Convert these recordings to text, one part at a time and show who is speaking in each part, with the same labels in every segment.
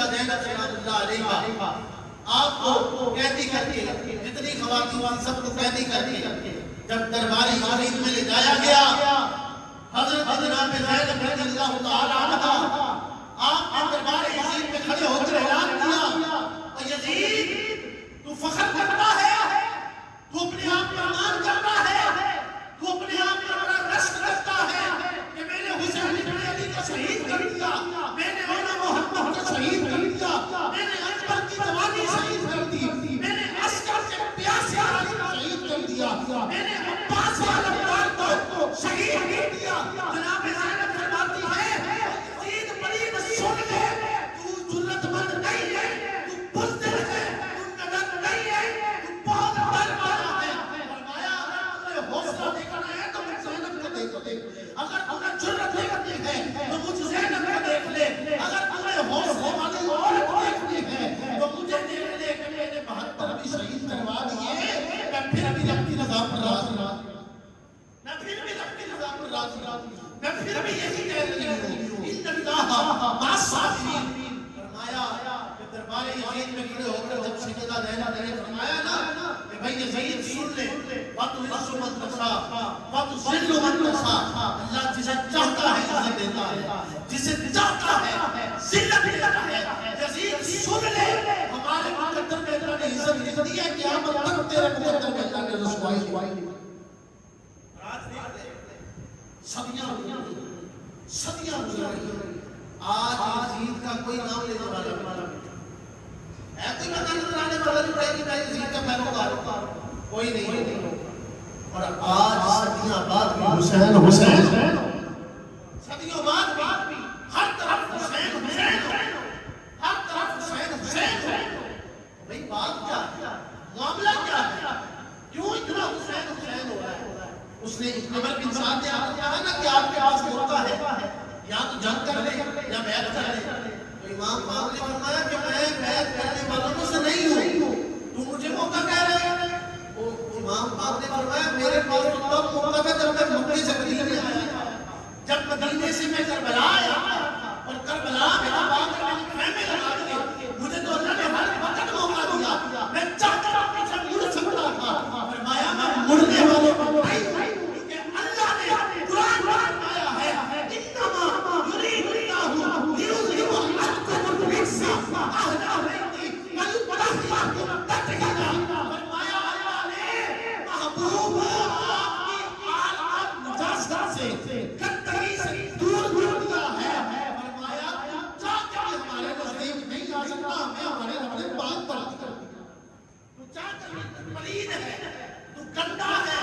Speaker 1: سیدہ زینب سلام اللہ علیہا آپ کو قیدی کر کے جتنی خواتین سب کو قیدی کر کے جب درباری یزید میں لے جایا گیا، حضرت جناب زینب رضی اللہ تعالی عنہا آپ نے دربار یزید میں کھڑے ہو کر اعلان کیا، اور یزید تو فخر کرتا ہے، تو اپنے آپ پر مان کرتا ہے، تو اپنے آپ پر بڑا رشک کرتا ہے کہ میں نے حسین ابن علی کو شہید کر دیا، میں نے مولا محمد کو شہید کر دیا، میں نے اکبر کی جوانی شہید کر دی، میں نے عسکر کے پیاسے علی کو شہید کر دیا، میں نے عباس علمدار کو شہید کر دیا۔ جناب زینب فرماتی ہے یزید پلید سن لے، تو جرت مند نہیں ہے، تو بزدل ہے، تو نگن نہیں ہے، تو بہت ڈر والا ہے۔ فرمایا اگر تمہیں حوصلہ دے کر آئے تو مجھ زینب کو دیکھ لے، اگر تمہیں جرت دیکھنی ہے تو مجھ زینب کو دیکھ لے، اگر تمہیں حوصلے والی عورت دیکھنی ہے تو مجھے دیکھ لے کہ میں نے 72 بھی شہید کروا دیے، میں پھر بھی رب کی رضا پر راضی ہوں، میں پھر بھی رب کی رضا پر راضی ہوں، میں پھر بھی یہی کہہ رہی ہوں ان اللہ مع الصابرین۔ فرمایا کہ دربار یزید میں کھڑے ہو کر جب سیدہ زینب نے فرمایا نا کہ بھئی یزید سن لے، وَتُعِزُّ مَن تَشَاءُ وَتُذِلُّ مَن تَشَاءُ، اللہ جسے چاہتا ہے عزت دیتا ہے، جسے چاہتا ہے ذلت دیتا ہے۔ یزید سن لے، ہمارے مقدر میں اللہ نے عزت دی ہے، قیامت تک تیرے مقدر میں اللہ نے رسوائی دی۔ صدیاں گزری، آج یزید کا کوئی نام لینے والا ہے، کوئی بتا نظر آنے والا جو کہے کہ میں یزید کا پیروکار ہوں، کوئی نہیں۔ اور آج صدیاں بعد بھی حسین صدیوں بعد بھی ہر طرف حسین ہر طرف حسین۔ بھئی بات کیا ہے، معاملہ کیا ہے، کیوں اتنا حسین ہو رہا ہے؟ اس نے عمر بن سعد نے آپ کو کہا نا کہ آپ کے پاس موقع ہے، یا تو جنگ کر لے یا بیعت کر لے، تو امام پاک نے فرمایا کہ میں بیعت کرنے والوں میں سے نہیں ہوں، تو مجھے موقع کہہ رہے ہیں؟ امام پاک نے فرمایا میرے پاس تو تب موقع تھا جب میں مکے سے مدینے میں آیا، جب مدینے سے میں کربلا آیا، اور کربلا میں آباد خیمے لگا دیے، مجھے تو اللہ نے ہر وقت موقع دیا، میں چاہتا ہوں کہ جب مڑ سکتا تھا۔ فرمایا میں مڑنے والوں کو نہیں، کہ اللہ نے قرآن فرمایا ہے انما یرید اللہ لیذہب عنکم الرجس اہل بیتی ویطہرکم تطہیرا۔ فرمایا اللہ نے محبوب آپ کی آل اور نجاست سے گندگی سے دور کیا ہے۔ فرمایا تو چاہ کر ہمارے نزدیک نہیں آ سکتا، ہمیں ہمارے بات پر کر دیا، تو چاہ کر پلید ہے، تو گندا ہے،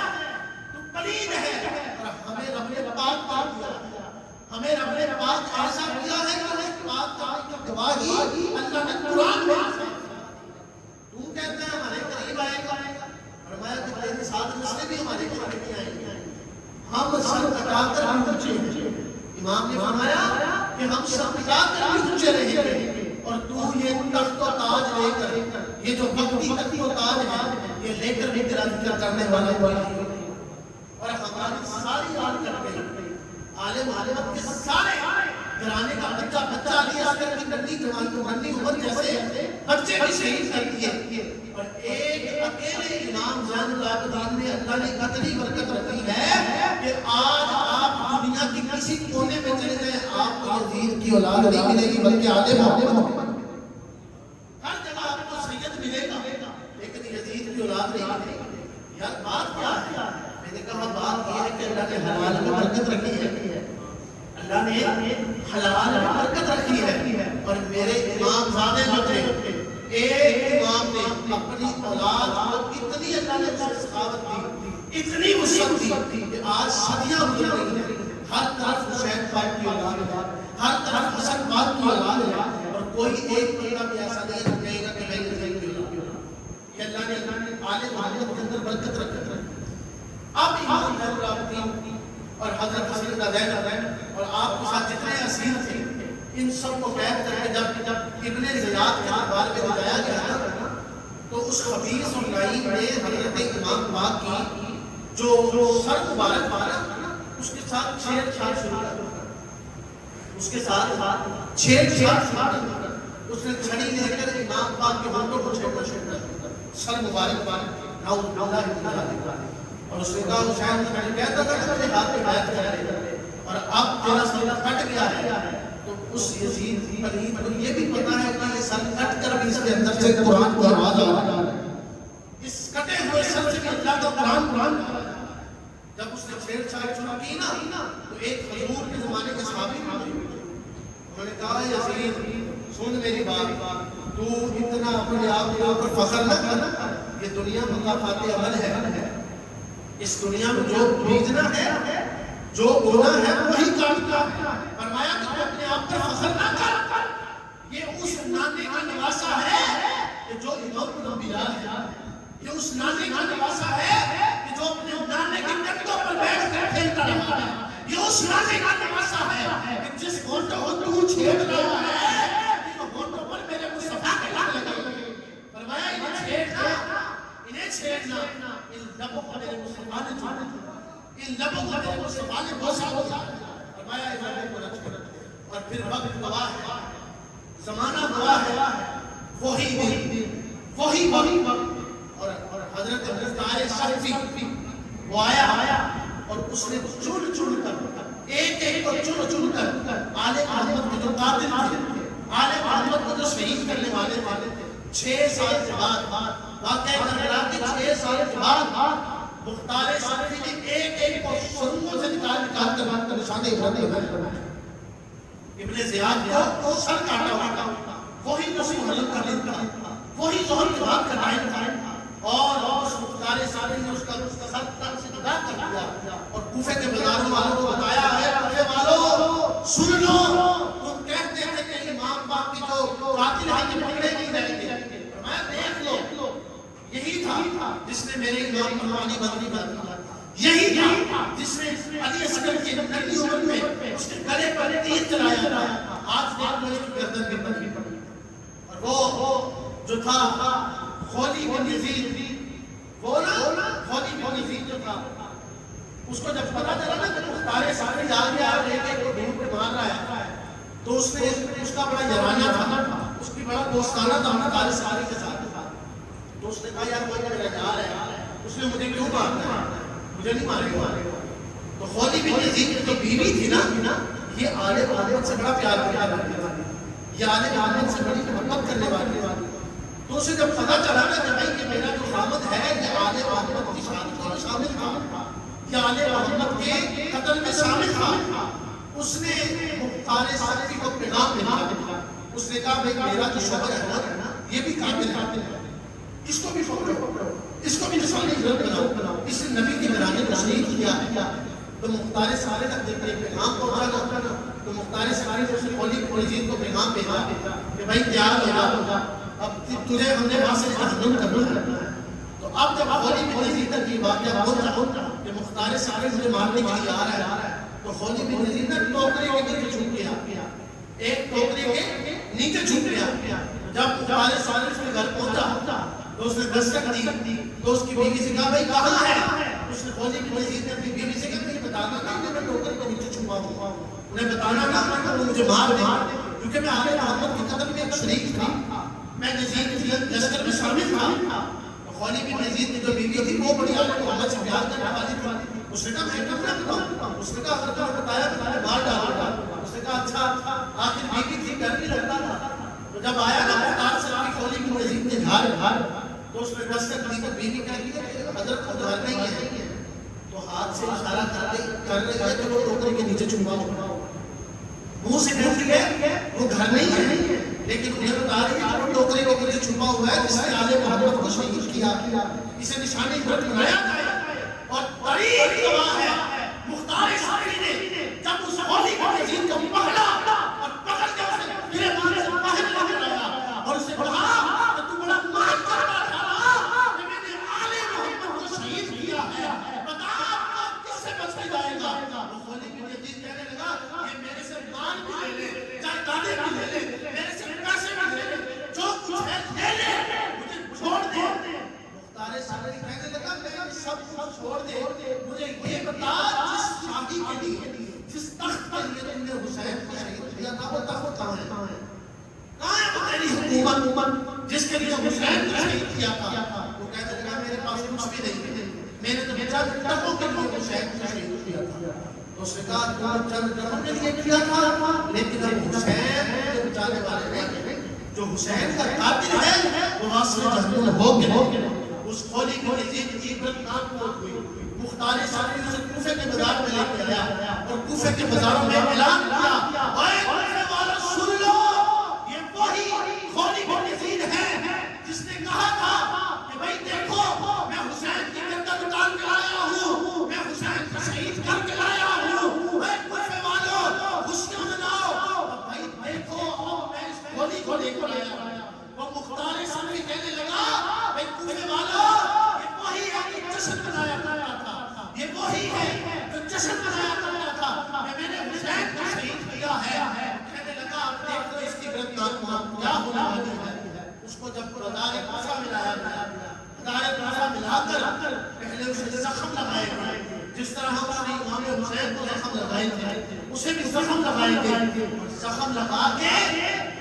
Speaker 1: تو پلید ہے، اور ہمیں رب نے پاک کیا، ہمیں رب نے پاک ایسا کیا ہے کہ ہمیں پاک کا گواہی اللہ نے قرآن میں تو کہتا ہے ہمارے قریب آئے گا، فرمایا کہ تیرے ساتھ نسلیں بھی ہمارے قریب نہیں آئیں گے، ہم سر کٹا کر بھی اونچے ہیں۔ امام نے فرمایا کہ ہم سر کٹا کر بھی اونچے رہیں گے، اور تو یہ تخت و تاج لے کر، یہ جو وقتی تخت و تاج ہے یہ لے کر بھی تیرا ذکر کرنے والا کوئی نہیں۔ اور ہماری ساری آل کرتے ہیں عالم عالمت کے سارے گھرانے کا بچہ علی اصغر کی ننھی جوان کو ننھی عمر جیسے بچے بھی شہید کر دیے، اور ایک اکیلے امام زین العابدین نے اللہ نے اتنی برکت رکھی ہے کہ آج آپ دنیا کی کسی کونے میں چلے جائیں آپ کو یزید کی اولاد نہیں ملے گی، بلکہ عالم ہر جگہ آپ کو سید ملے گا، لیکن یزید کی اولاد نہیں ملے گی۔ یار بات کیا ہے؟ میں نے کہا بات یہ ہے کہ اللہ نے حلال میں برکت رکھی ہے، اللہ نے حلال میں برکت رکھی ہے، اور میرے امام زادے جو تھے ایک امام نے اپنی اولاد کو اتنی اللہ نے سخاوت دی، اتنی وسعت دی کہ آج صدیاں گزر رہی ہیں، ہر طرف حسین پاک کی اولاد ہے، ہر طرف حسن پاک کی اولاد ہے، اور کوئی ایک بندہ بھی ایسا نہیں کہے گا کہ میں یزید کی اولاد ہوں۔ یہ اللہ نے عالم عالمت کے اندر برکت رکھی۔ اب امام زین العابدین اور حضرت سیدہ زینب اور آپ کے ساتھ جتنے اسیر تھے ان سب کو قید کر کے جب ابن زیاد کے دربار میں لے جایا گیا نا تو اس خبیث اور لعین نے حضرت امام پاک کی جو سر مبارک مارا اس کے ساتھ چھیڑ چھاڑ شروع کر، اس کے ساتھ چھیڑ چھاڑ شروع کر، اس نے چھڑی لے کر امام پاک کے ہونٹوں کو چھیڑا، سر مبارک نعوذ باللہ من ذالک، اور اس نے کہا حسین میں کہتا تھا کہ میرے ہاتھ میں بیعت کرے اور اب تیرا سر کٹ گیا ہے، تو اس یزید پلیت کو یہ بھی پتا ہے کہ یہ سر کٹ کر بھی اس کے اندر سے قرآن کی آواز آ رہا ہے، اس کٹے ہوئے سر سے بھی اللہ کا قرآن جب اس نے چھیڑ چھاڑ شروع کی نا تو ایک حضور کے زمانے کے صحابی انہوں نے کہا یزید سن میری بات، تو اتنا اپنے آپ کے اوپر فخر نہ کر، یہ دنیا مقافات عمل ہے، اس دنیا میں جو بیجنا ہے جو بونا ہے وہی کاٹنا ہے، فرمایا کہ تو اپنے آپ پر فخر نہ کر، یہ اس نانے کا نواسا ہے کہ جو امام الانبیاء ہے، یہ اس نانے کا نواسا ہے کہ جو اپنے نانے کے کندھوں پر بیٹھ کر کھیلتا رہا ہے، یہ اس نانے کا نواسا ہے کہ جس ہونٹوں کو تو چھیڑ رہا ہے ان ہونٹوں پر میرے مصطفیٰ کے لگ لگے، فرمایا انہیں چھیڑنا ان لبوں کو میرے مصطفیٰ نے چھوڑا، ان لبوں کو میرے مصطفیٰ نے بوسا فرمایا انہیں کو نہ چھوڑا، اور پھر وقت گواہ ہے، زمانہ گواہ ہے، وہی وقت اور حضرت مختار صفی وہ آیا اور اس نے چن کر ایک کو چن کر آل محمد کے جو قاتل تھے، آل محمد کو جو شہید کرنے والے تھے، 6 سال کے بعد واقعہ کربلا کے 6 سال کے بعد مختار صفی نے ایک کو سروں سے نکال کر نشان ابراہیم ابن زیاد کو سر کاٹا ہوا، وہی مسلم حلم کا دن تھا، وہی ظہر کے بعد کا ٹائم تھا، اور اس مختار صفی نے اس کا سر تن سے جدا کر دیا اور کوفے کے بازاروں والوں کو بتایا ہے کوفے والوں سن لو، تم کہتے تھے کہ امام باپ کی جو قاتل ہے کہ پکڑے نہیں جائیں گے، فرمایا دیکھ لو یہی تھا جس نے میرے امام پر پانی بندی کیا، یہی تھا جس نے علی اصغر کی ننھی عمر میں اس کے گلے پر تیر چلایا تھا، آج دیکھ لو اس کی گردن پہ پڑی، اور وہ جو تھا خولی بن یزید، وہ نا خولی بن یزید جو تھا، اس کو جب پتا چلا نا کہ مختار صفی جا گیا لے کے کو ڈھونڈ کے مار رہا ہے، تو اس نے اس کا بڑا یارانہ تھا، اس کی بڑا دوستانہ تھا مختار صفی کے ساتھ، تو اس نے کہا یار کوئی میرا یار ہے، اس نے مجھے کیوں مارنا ہے، مجھے نہیں مارے گا، تو خولی بن یزید کی جو بیوی تھی نا یہ آل محمد سے بڑا پیار کرنے والی، یہ آل محمد سے بڑی محبت کرنے والی، تو اسے جب پتا چلا نا کہ بھائی کہ میرا جو خامد ہے یہ آل محمد کی شادی میں شامل تھا، یہ آل محمد کے قتل میں شامل تھا، اس نے مختار صفی کو پیغام بھیجا، اس نے کہا بھائی میرا جو شوہر ہے نا یہ بھی قاتل ہے، اس کو بھی پکڑو، اس کو بھی نشانی ضرورت بناؤ، اس نے نبی کی میراث تشریف کیا، تو مختار صفی تک جب یہ پیغام پہنچا نا تو مختار صفی نے اس نے خولی بن یزید کو پیغام بھیجا کہ بھائی تیار ہو جا، اب تجھے ہم نے وہاں سے جہنم کرنا ہے، تو اب جب خولی بن یزید تک یہ واقعہ پہنچا کہ مختار صفی مجھے مارنے کے لیے آ رہا ہے، تو خولی بن یزید نے ٹوکری کے نیچے چھپ گیا، ایک ٹوکری کے نیچے چھپ گیا، جب مختار صفی اس کے گھر پہنچا تو اس نے دستک دی، تو اس کی بیوی سے کہا بھائی کہاں ہے، اس نے خولی بن یزید نے اپنی بیوی سے کہا مجھے بتانا نا کہ میں ٹوکری کے نیچے چھپا ہوں، انہیں بتانا نا کہ وہ مجھے مار دے، کیونکہ میں آل محمد کے قتل میں ایک شریک تھا، میں یزید کی لشکر میں شامل تھا، خولی بن یزید کی جو بیوی تھی وہ بڑی آل محمد سے پیار کرنے والی تھی، اس نے کہا میں کیوں نہ بتاؤں، اس نے کہا اگر تمہیں بتایا تو میں مار ڈالوں گا، اس نے کہا اچھا آخر بیوی تھی ڈر بھی لگتا تھا، تو جب آیا نا مختار صفی خولی بن یزید کے گھر تو اس نے دستک دی تو بیوی کہتی ہے کہ حضرت کو گھر نہیں ہے، تو ہاتھ سے اشارہ کر رہے ہیں کہ وہ ٹوکری کے نیچے چھپاؤ، منہ سے کہہ رہی ہے وہ گھر نہیں ہے، لیکن انہیں بتا رہی ہے کہ وہ ٹوکری کے نیچے چھپا ہوا ہے جس نے آل محمد کو شہید کیا، اسے نشانی عبرت بنایا جائے، اور تاریخ گواہ ہے مختار صفی نے جب اس خولی بن یزید کو پکڑا اور پکڑ کے اسے گریبان سے باہر لے آیا اور اسے کہا کہ تو بڑا مان کرتا تھا کہ میں نے آل محمد کو شہید کیا ہے، بتا آپ کس سے بچ کے جائے گا، وہ خولی بن یزید کہنے لگا یہ میرے سے مان بھی لے لے، جائیدادیں بھی لے لے، میرے سے پیسے بھی لے لے، جو کچھ ہے لے لے، مجھے چھوڑ دے، مختار صفی کہنے لگا میں سب کچھ چھوڑ دے، مجھے یہ بتا جس شادی کے لیے جس تخت پر یہ تم نے حسین حکومت جس کے لیے حسین کو شہید کیا تھا، وہ کہتے تھے میرے پاس کچھ بھی نہیں، میں نے تو چند ٹکوں کے لیے حسین کو شہید کیا تھا. تو اس نے کہا تم چند ٹکوں کے لیے کیا تھا، لیکن اب حسین کو بچانے والے نہیں. جو حسین کا قاتل ہے وہ واسطے جہنم ہو گئے. اس کھولی کو یزید کی عبرت ہوئی. مختار صافی اسے کوفے کے بازار میں لے کے آیا اور کوفے کے بازاروں میں اعلان کیا، اے کوفے والو سن لو، یہ وہی کھولی کو یزید ہے جس نے کہا تھا کہ بھائی دیکھو میں حسین کی گردن اتار کے لایا ہوں، میں حسین کو شہید کر کے لایا ہوں. اے کوفے والو خوشیاں مناؤ. بھائی دیکھو میں اس کھولی کو لے کے آیا. وہ مختار صافی کہنے لگا اے کوفے والو یہ وہی ہے کہ جشن منایا کرتا تھا، یہ وہی ہے جو جشن منایا کرتا تھا کہ میں نے حسین کو شہید کیا ہے. کہنے لگا اب دیکھو اس کی گرفتار کیا ہونے والی ہے. اس کو جب بازار کوفہ ملایا گیا، بازار کوفہ ملا کر پہلے اسے زخم لگائے گئے، جس طرح اس نے امام حسین کو زخم لگائے تھے اسے بھی زخم لگائے گئے. زخم لگا کے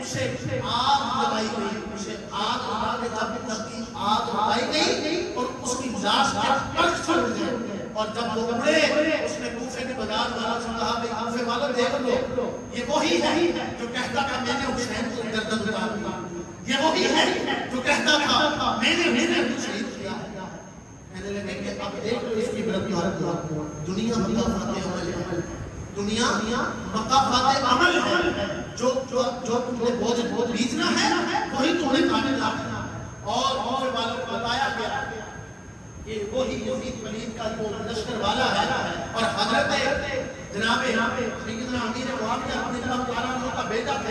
Speaker 1: اسے آگ لگائی گئی. اسے آگ لگا کے جب اس کی آگ لگائی گئی اور اس کی لاش کے پرچ چھوڑ گئے. اور جب وہ اڑے اس نے کوفے کے بازار والوں سے کہا بھائی کوفے والوں دیکھ لو، یہ وہی ہے جو کہتا تھا میں نے حسین کو گردن اتار دی، یہ وہی ہے جو کہتا تھا میں نے حسین کو شہید کیا. کہنے لگے کہ اب دیکھ لو اس کی گرفتار کو. دنیا مقافات عمل ہے، دنیا مقافات عمل ہے. جو تم نے بوجھ بیچنا ہے وہی تم نے کاٹنا. اور کوفے والوں کو بتایا گیا کہ وہی یزید پلید کا جو لشکر والا ہے اور حضرت جناب سیدنا امیر معاویہ رضی اللہ تعالیٰ عنہ کا بیٹا تھا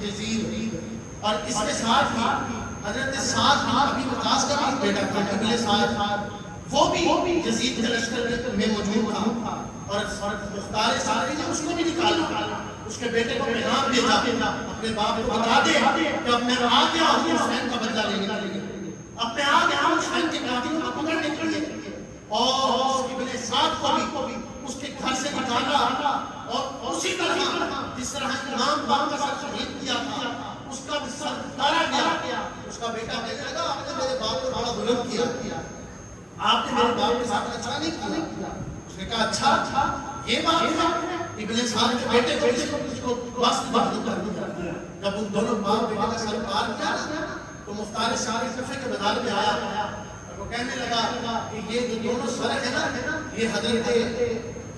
Speaker 1: یزید، اور اس کے ساتھ ہی حضرت سعد بن ابی وقاص کا بھی بیٹا تھا ابن سعد، وہ بھی یزید کے لشکر میں موجود تھا. اور مختار صافی نے اس کو بھی نکالا، اس کے بیٹے کو پیغام بھیجا اپنے باپ کو بتا دے کہ اب میں آ گیا ہوں حسین کا بدلہ لینے کے لیے، اب میں آ گیا ہوں حسین کے قاتلوں کو پکڑنے کے لیے. اور اس ابن سعد کو بھی اس کے گھر سے نکالا اور اسی طرح جس طرح امام باپ کا سر شہید کیا تھا اس کا بھی سر اتارا گیا. اس کا بیٹا کہنے لگا آپ نے میرے باپ کو بڑا ظلم کیا، آپ نے میرے باپ کے ساتھ اچھا نہیں کیا. اس نے کہا اچھا یہ بات ہے. ابن سعد کے بیٹے کو اس کو واسط کر دیا. جب ان دونوں باپ بیٹے کا سر پار کیا تو مختار صافی کوفے کے بازار میں آیا اور وہ کہنے لگا کہ یہ جو دونوں سر ہیں نا یہ حضرت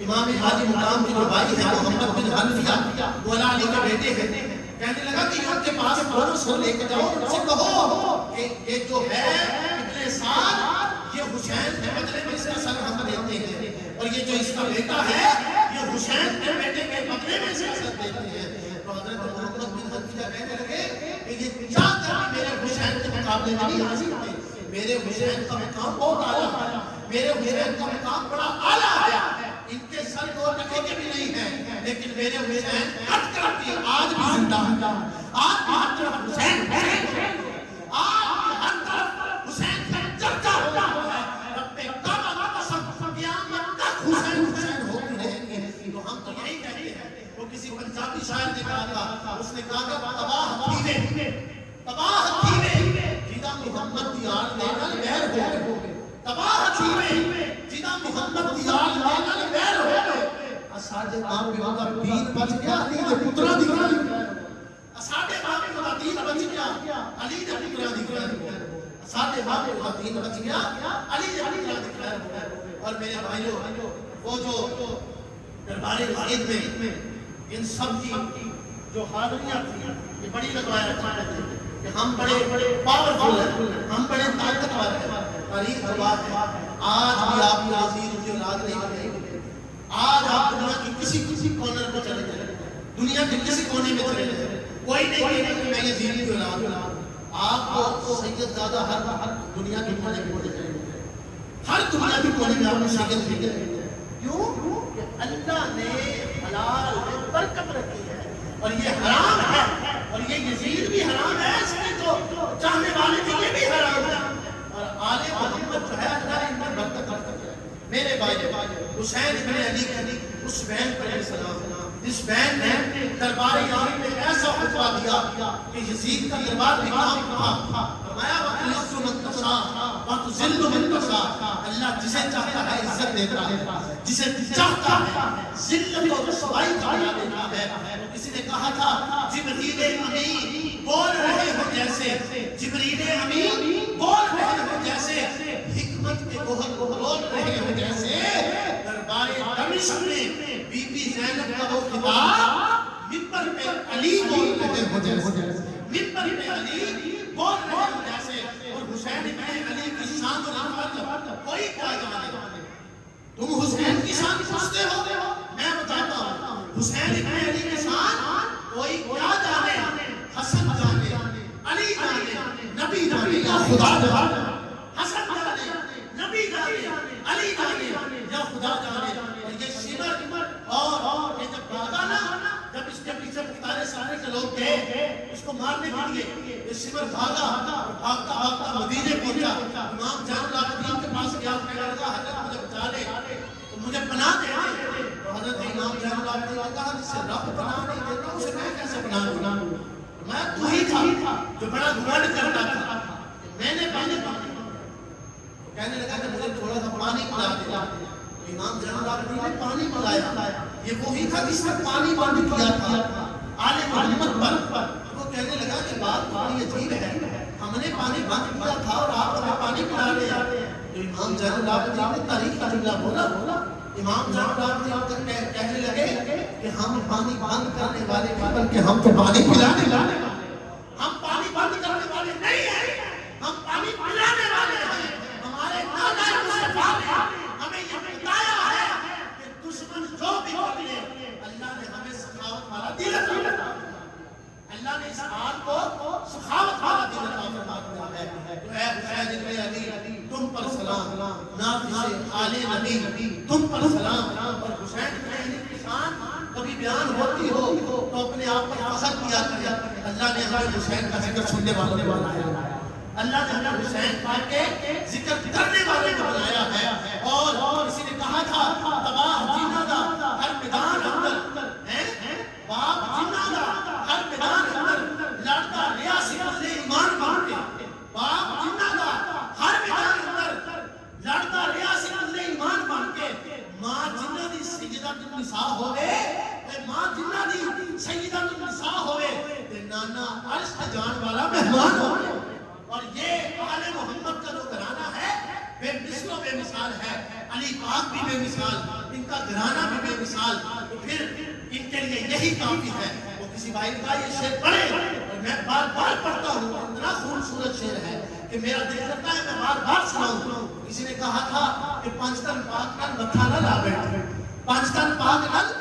Speaker 1: امام حاجی مقام کے جو بھائی ہیں محمد بن حنفیہ مولا علی کے بیٹے ہیں. کہنے لگا کہ ان کے پاس دونوں سر لے کے جاؤ، ان سے کہو کہ یہ جو ہے ابن سعد یہ حسین کے بدلے میں اس کا سر ہم دیتے ہیں، اور یہ جو اس کا بیٹا ہے یہ حسین کے بیٹے کے بدلے میں اس کا سر دیتے ہیں. تو حضرت محمد بن حنفیہ کہنے لگے کہ یہ چاہ کر میرے حسین کے مقابلے میں نہیں حاصل تھے. میرے حسین کا مقام بہت اعلیٰ ہے، میرے حسین کا مقام بڑا اعلیٰ ہے. ان کے سر دو ٹکے کے بھی نہیں ہیں، لیکن میرے حسین ہٹ کر بھی آج بھی زندہ ہے. آج بھی ہر طرف حسین ہے، آج بھی ہر طرف حسین کا چرچا ہوتا ہے. رب کعبہ کا قسم قیامت تک حسین حسین ہوتے رہیں گے. تو ہم تو یہی کہتے ہیں. وہ کسی پنجابی شاعر نے کہا تھا، اس نے کہا کہ تباہ تھیوے جدا محمد دی آل دے نال غیر ہو گئے، تباہ تھیوے جدا محمد دی آل دے نال غیر ہو گئے. ساڈے ماں پیو دا دین بچ گیا علی دے پتراں دی غیر ہو گئے. ساڈے ماں پیو دا دین بچ گیا علی دے پتراں دی غیر ہو گئے. ساڈے ماں پیو دا دین بچ گیا علی دے پتراں دی غیر ہو گئے. اور میرے بھائیو وہ جو دربار واحد میں ان سب کی جو حاضریاں تھیں یہ بڑی روایت ہے کہ ہم بڑے پاورفل ہیں، ہم بڑے طاقتور ہیں. تاریخ گواہ ہے آج بھی آپ کی عزیز کی اولاد نہیں بنے. آج آپ دنیا کی کسی کارنر کو چلے جائیں، دنیا کے کسی کونے میں چلے جائیں، کوئی نہیں کہے کہ میں یزید کی اولاد ہوں. آپ کو سید زیادہ ہر دنیا کے کونے میں چلے جائیں، ہر دنیا کے کونے میں آپ کو سید ملے جائیں. کیوں کہ اللہ نے حلال میں برکت رکھی ہے اور یہ حرام ہے، اور یہ یزید بھی حرام ہے، اس میں جو چاہنے والے تھے یہ بھی حرام ہے. اور آل محمد جو ہے اللہ ان پر برکت رکھتا ہے. میرے بھائی حسین بن علی اس بہن پر السلام اس بہن نے دربار امامی میں ایسا خطبہ دیا کہ یزید کا دربار بھی کام تھا. فرمایا وَتُعِزُّ مَن تَشَاءُ وَتُذِلُّ مَن تَشَاءُ. اللہ جسے چاہتا ہے عزت دیتا ہے, جسے چاہتا ہے ذلت اور رسوائی کا بنا دیتا ہے. کسی نے کہا تھا جبریل امین بول رہے ہو جیسے, جبریل امین بول رہے ہو جیسے, حکمت کے گوہر کو بول رہے ہو جیسے. دربار دمشق میں بی بی زینب کا وہ خطاب منبر پہ علی بول رہے ہو جیسے, منبر پہ علی بول رہے ہو جیسے. اور حسین ابن علی کی شان و رفعت کوئی کیا جانے. تم حسین کی شان پوچھتے ہو, میں بتاتا ہوں حسین ابن علی کی شان کوئی کیا جانے. حسن جانے, علی جانے, نبی جانے یا خدا جانے. حسن جانے, نبی جانے, علی جانے یا خدا جانے. اور یہ شمر اور یہ جب بھاگا نا, جب اس کے پیچھے پتارے سارے کے لوگ گئے اس کو مارنے کے لیے, یہ شمر بھاگا, بھاگتا بھاگتا مدینے پہنچا. امام زین العابدین کے پاس گیا, کہنے لگا حضرت مجھے بچا لے, مجھے پناہ دے دے. تو حضرت امام زین العابدین نے کہا جس سے رب پناہ نہیں دیتا اسے میں کیسے پناہ دوں. میں تو ہی تھا جو بڑا گھمنڈ کرتا تھا میں نے پانی پانی. کہنے لگا کہ مجھے تھوڑا سا پانی پلا دے. امام زین العابدین نے پانی پلایا. یہ وہی تھا جس نے پانی بند کیا تھا آل محمد پر. وہ کہنے لگا کہ بات بڑی عجیب ہے, ہم نے پانی بند کیا تھا اور آپ ہمیں پانی پلا رہے ہیں. تو امام زین العابدین نے تاریخ کا جملہ بولا. امام زین العابدین کہنے لگے کہ ہم پانی بند کرنے والے بلکہ ہم تو پانی پلانے والے. ہم پانی بند کرنے والے نہیں ہیں, ہم پانی پلانے والے ہیں. ہمارے نانا مصطفیٰ نے ہمیں یہ بتایا ہے کہ دشمن جو بھی کرے اللہ نے ہمیں سخاوت والا دل عطا فرمایا. اللہ نے اس حال کو سخاوت والا دل عطا فرمایا ہے. تو اے حسین ابن علی تم پر سلام, نافذ آل نبی تم پر سلام. اور حسین ابن علی کی شان کبھی بیان ہوتی ہو تو اپنے آپ پر فخر کیا کرے. اللہ نے ہمیں حسین کا ذکر سننے والوں نے بنایا, اللہ نے ہمیں حسین پاک کے ذکر کرنے والے کو بنایا ہے. اور کسی نے کہا تھا تباہ جینا دا ہر میدان اندر ہے, باپ جینا دا ہر میدان اندر لڑتا ریاسی اہل ایمان بن کے. باپ جینا دا ہر میدان اندر لڑتا ریاسی اہل ایمان بن کے. ماں جنہ دی سیدۃ النساء ہوئے, ماں جنہ دی سیدۃ النساء ہوئے, نانا عرش تے جان والا مہمان ہوئے. اور یہ آل محمد کا جو گھرانہ ہے بے مثل و بے مثال ہے. علی پاک بھی بے مثال, ان کا گھرانہ بھی بے مثال. تو پھر ان کے لیے یہی کافی ہے. وہ کسی بھائی کا یہ شعر پڑھے اور میں بار بار پڑھتا ہوں, اتنا خوبصورت شعر ہے کہ میرا دل کرتا ہے میں بار بار سناؤں. کسی نے کہا تھا کہ پانچتن پاک نال متھا نہ لا بیٹھے, پانچتن پاک نال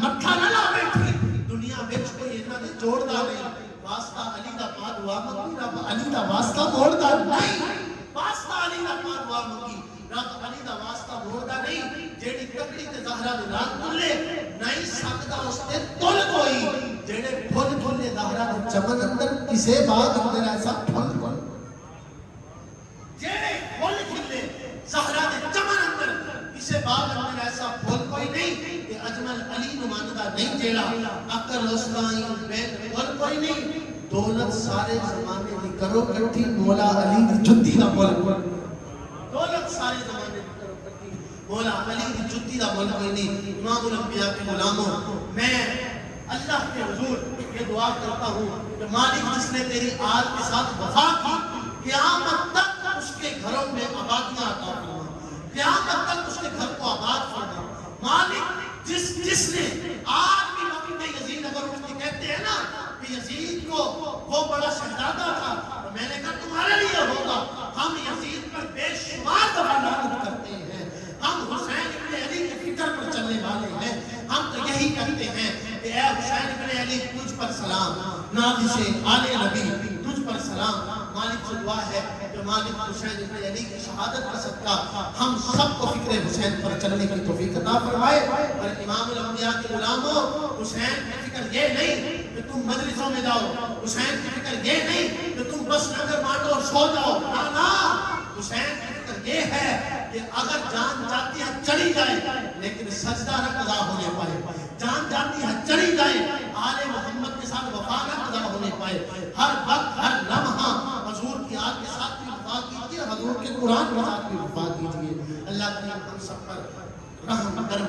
Speaker 1: متھا نہ لا بیٹھے. دنیا وچ کوئی انہاں دے جوڑدا نہیں, واسطہ علی دا پا دعا منگی رب علی دا واسطہ موڑدا نہیں. واسطہ علی دا پا دعا منگی رب علی دا واسطہ موڑدا نہیں. جیڑی تکڑی تے زہرا دے رات کھلے نہیں سکدا اس تے تل کوئی. جیڑے پھل کھلے زہرا دے چمن اندر کسے باغ اندر ایسا پھل کوئی. جیڑے پھل کھلے زہرا دے چمن اندر کسے باغ اندر ایسا پھل کوئی نہیں. کہ اجمل علی نمائندہ نہیں جیڑا عقل اسلائی بیت پھل کوئی نہیں. دولت سارے زمانے دی کرو کٹھی مولا علی دی جتی دا مول. دولت سارے زمانے دی کرو کٹھی مولا علی دی جتی دا مول کوئی نہیں. امام الانبیاء کے غلاموں, میں اللہ کے حضور یہ دعا کرتا ہوں کہ مالک جس نے تیری آل کے ساتھ وفا کی, قیامت تک اس کے گھروں میں آبادیاں عطا فرما, قیامت تک اس کے گھر کو آباد فرما. مالک جس نے آج بھی وقت یزید اگر اس کی کہتے ہیں نا کہ یزید کو وہ بڑا شہزادہ تھا, تو میں نے کہا تمہارے لیے ہوگا. ہم یزید پر بے شمار دفعہ لعنت کرتے ہیں, ہم حسین ابن علی کے فکر پر چلنے والے ہیں. ہم تو یہی کہتے ہیں کہ اے حسین ابن علی تجھ پر سلام, نافذ آل نبی تجھ پر سلام. مالک سے دعا ہے کہ مالک حسین ابن علی کی شہادت کا صدقہ ہم سب کو فکر حسین پر چلنے کی توفیق عطا فرمائے. اور امام الانبیاء کے غلاموں, حسین کی فکر یہ نہیں کہ تم مجلسوں میں جاؤ, حسین کی فکر یہ نہیں کہ تم بس نظر مانڈو اور سو جاؤ. نا, حسین کی فکر یہ ہے کہ اگر جان جاتی ہے چلی جائے لیکن سجدہ نہ قضا ہونے پائے. جان جاتی ہے چلی جائے، آل محمد کے ساتھ وفا نہ ادا ہونے پائے۔ ہر وقت ہر لمحہ حضور کی آل کے ساتھ بھی وفا کیجیے، حضور کے قرآن کے ساتھ بھی وفا کیجیے۔ اللہ تعالیٰ ہم سب پر رحم کرم